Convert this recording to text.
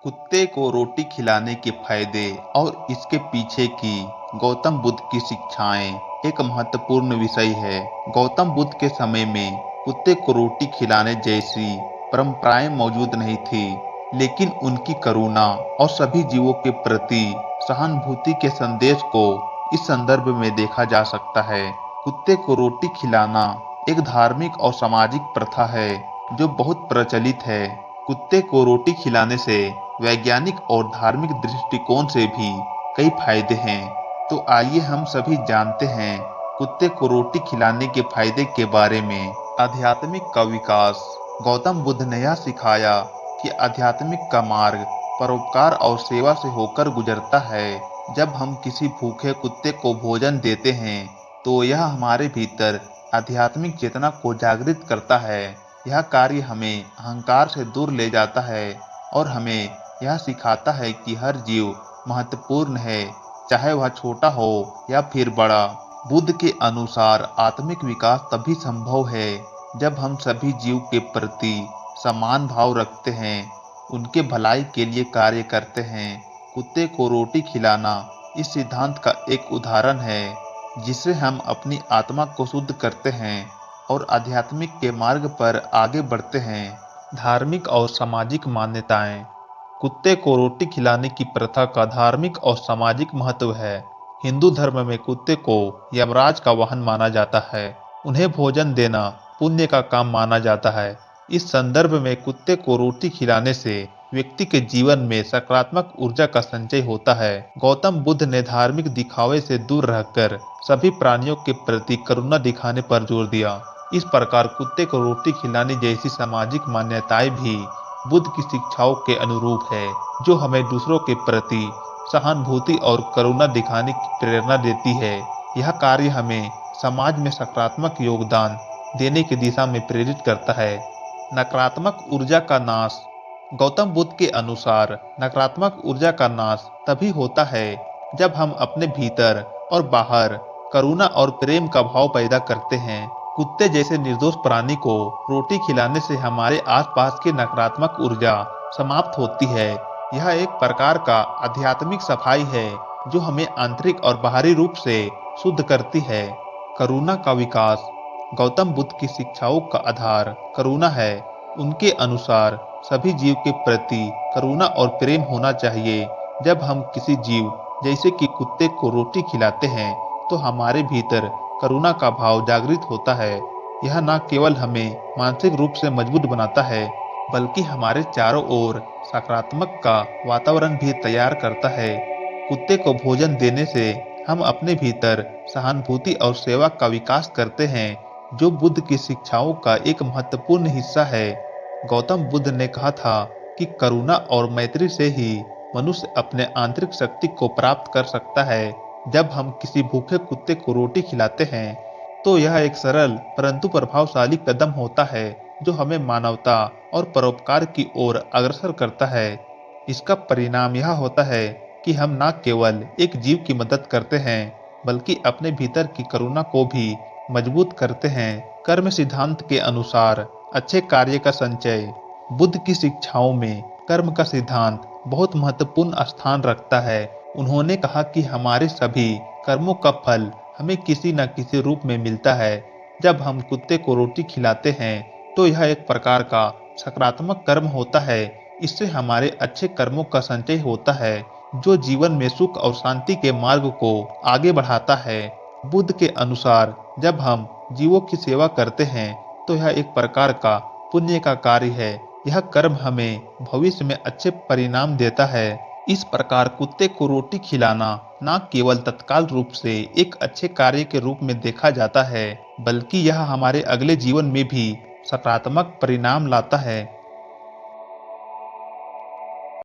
कुत्ते को रोटी खिलाने के फायदे और इसके पीछे की गौतम बुद्ध की शिक्षाएं एक महत्वपूर्ण विषय है। गौतम बुद्ध के समय में कुत्ते को रोटी खिलाने जैसी परंपराएं मौजूद नहीं थी, लेकिन उनकी करुणा और सभी जीवों के प्रति सहानुभूति के संदेश को इस संदर्भ में देखा जा सकता है। कुत्ते को रोटी खिलाना एक धार्मिक और सामाजिक प्रथा है जो बहुत प्रचलित है। कुत्ते को रोटी खिलाने से वैज्ञानिक और धार्मिक दृष्टिकोण से भी कई फायदे हैं। तो आइए हम सभी जानते हैं कुत्ते को रोटी खिलाने के फायदे के बारे में। आध्यात्मिक का विकास। गौतम बुद्ध ने यह सिखाया कि आध्यात्मिक का मार्ग परोपकार और सेवा से होकर गुजरता है। जब हम किसी भूखे कुत्ते को भोजन देते हैं तो यह हमारे भीतर आध्यात्मिक चेतना को जागृत करता है। यह कार्य हमें अहंकार से दूर ले जाता है और हमें यह सिखाता है कि हर जीव महत्वपूर्ण है, चाहे वह छोटा हो या फिर बड़ा। बुद्ध के अनुसार आत्मिक विकास तभी संभव है जब हम सभी जीव के प्रति समान भाव रखते हैं, उनके भलाई के लिए कार्य करते हैं। कुत्ते को रोटी खिलाना इस सिद्धांत का एक उदाहरण है, जिससे हम अपनी आत्मा को शुद्ध करते हैं और आध्यात्मिक के मार्ग पर आगे बढ़ते हैं। धार्मिक और सामाजिक मान्यताएं। कुत्ते को रोटी खिलाने की प्रथा का धार्मिक और सामाजिक महत्व है। हिंदू धर्म में कुत्ते को यमराज का वाहन माना जाता है। उन्हें भोजन देना पुण्य का काम माना जाता है। इस संदर्भ में कुत्ते को रोटी खिलाने से व्यक्ति के जीवन में सकारात्मक ऊर्जा का संचय होता है। गौतम बुद्ध ने धार्मिक दिखावे से दूर रहकर सभी प्राणियों के प्रति करुणा दिखाने पर जोर दिया। इस प्रकार कुत्ते को रोटी खिलाने जैसी सामाजिक मान्यताएं भी बुद्ध की शिक्षाओं के अनुरूप है, जो हमें दूसरों के प्रति सहानुभूति और करुणा दिखाने की प्रेरणा देती है। यह कार्य हमें समाज में सकारात्मक योगदान देने की दिशा में प्रेरित करता है। नकारात्मक ऊर्जा का नाश। गौतम बुद्ध के अनुसार नकारात्मक ऊर्जा का नाश तभी होता है जब हम अपने भीतर और बाहर करुणा और प्रेम का भाव पैदा करते हैं। कुत्ते जैसे निर्दोष प्राणी को रोटी खिलाने से हमारे आसपास की नकारात्मक ऊर्जा समाप्त होती है। यह एक प्रकार का आध्यात्मिक सफाई है जो हमें आंतरिक और बाहरी रूप से शुद्ध करती है। करुणा का विकास। गौतम बुद्ध की शिक्षाओं का आधार करुणा है। उनके अनुसार सभी जीव के प्रति करुणा और प्रेम होना चाहिए। जब हम किसी जीव जैसे कि कुत्ते को रोटी खिलाते हैं तो हमारे भीतर करुणा का भाव जागृत होता है। यह न केवल हमें मानसिक रूप से मजबूत बनाता है, बल्कि हमारे चारों ओर सकारात्मक का वातावरण भी तैयार करता है। कुत्ते को भोजन देने से हम अपने भीतर सहानुभूति और सेवा का विकास करते हैं, जो बुद्ध की शिक्षाओं का एक महत्वपूर्ण हिस्सा है। गौतम बुद्ध ने कहा था कि करुणा और मैत्री से ही मनुष्य अपने आंतरिक शक्ति को प्राप्त कर सकता है। जब हम किसी भूखे कुत्ते को रोटी खिलाते हैं तो यह एक सरल परंतु प्रभावशाली कदम होता है, जो हमें मानवता और परोपकार की ओर अग्रसर करता है। इसका परिणाम यह होता है कि हम न केवल एक जीव की मदद करते हैं, बल्कि अपने भीतर की करुणा को भी मजबूत करते हैं। कर्म सिद्धांत के अनुसार अच्छे कार्य का संचय। बुद्ध की शिक्षाओं में कर्म का सिद्धांत बहुत महत्वपूर्ण स्थान रखता है। उन्होंने कहा कि हमारे सभी कर्मों का फल हमें किसी न किसी रूप में मिलता है। जब हम कुत्ते को रोटी खिलाते हैं तो यह एक प्रकार का सकारात्मक कर्म होता है। इससे हमारे अच्छे कर्मों का संचय होता है, जो जीवन में सुख और शांति के मार्ग को आगे बढ़ाता है। बुद्ध के अनुसार जब हम जीवों की सेवा करते हैं तो यह एक प्रकार का पुण्य का कार्य है। यह कर्म हमें भविष्य में अच्छे परिणाम देता है। इस प्रकार कुत्ते को रोटी खिलाना न केवल तत्काल रूप से एक अच्छे कार्य के रूप में देखा जाता है, बल्कि यह हमारे अगले जीवन में भी सकारात्मक परिणाम लाता है।